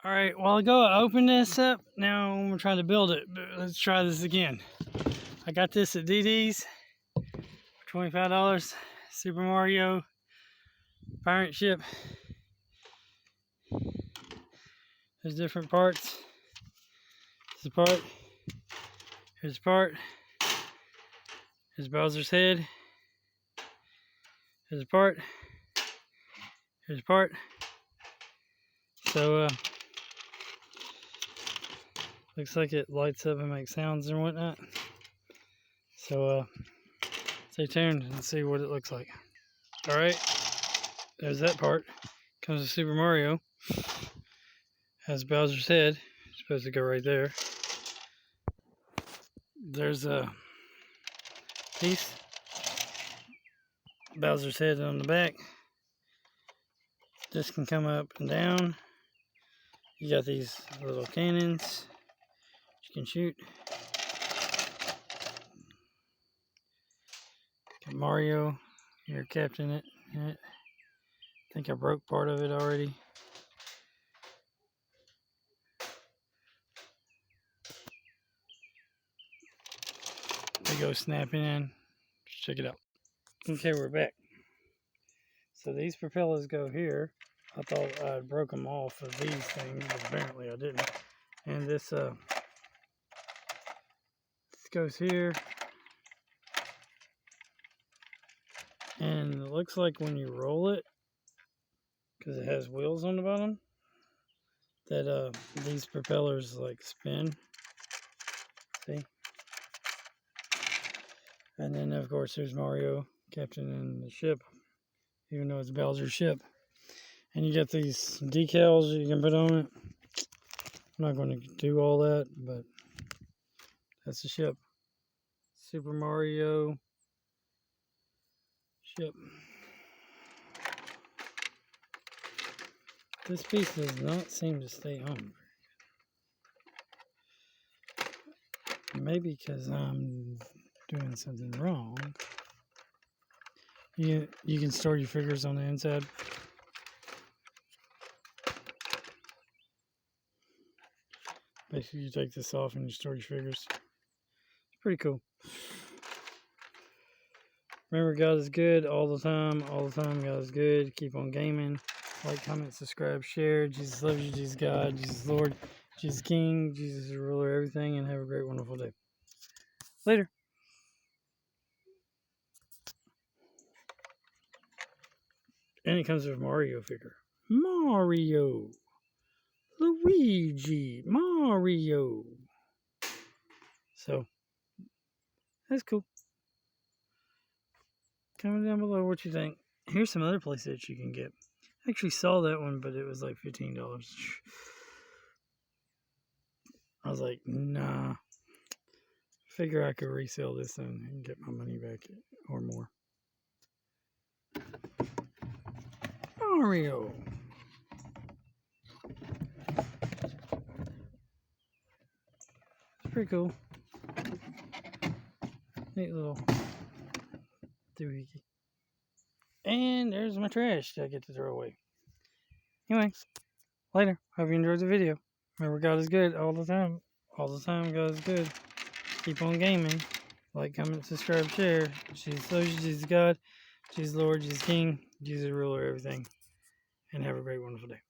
Alright, while ago I opened this up, now I'm trying to build it, but let's try this again. I got this at DD's for $25. Super Mario Pirate Ship. There's different parts. Here's a part. Here's a part. Here's Bowser's head. Here's a part. Here's a part. So, looks like it lights up and makes sounds and whatnot. So, stay tuned and see what it looks like. Alright, there's that part. Comes with Super Mario. Has Bowser's head. It's supposed to go right there. There's a piece. Bowser's head on the back. This can come up and down. You got these little cannons you can shoot. Got Mario, you're captain it. I think I broke part of it already. They go snapping in. Check it out. Okay, we're back. So these propellers go here. I thought I'd broke them off of these things, but apparently I didn't. And this goes here. And it looks like when you roll it, because it has wheels on the bottom, that these propellers like spin. See? And then of course there's Mario, captain in the ship, even though it's Bowser's ship. And you got these decals you can put on it. I'm not going to do all that, but that's the ship. Super Mario ship. This piece does not seem to stay on. Maybe because I'm doing something wrong. You can store your figures on the inside. Basically, you take this off and you store your figures. It's pretty cool. Remember, God is good all the time. All the time, God is good. Keep on gaming. Like, comment, subscribe, share. Jesus loves you. Jesus God. Jesus Lord. Jesus King. Jesus is the ruler of everything. And have a great, wonderful day. Later. And it comes with a Mario figure. Mario. Luigi. Mario. So, that's cool. Comment down below what you think. Here's some other playsets you can get. I actually saw that one, but it was like $15. I was like, nah. Figure I could resell this and get my money back or more. Mario. It's pretty cool. Neat little doohickey. And there's my trash that I get to throw away. Anyway, later. Hope you enjoyed the video. Remember, God is good all the time. All the time, God is good. Keep on gaming. Like, comment, subscribe, share. Jesus loves you, Jesus God, Jesus Lord, Jesus King, Jesus ruler, everything. And have a great, wonderful day.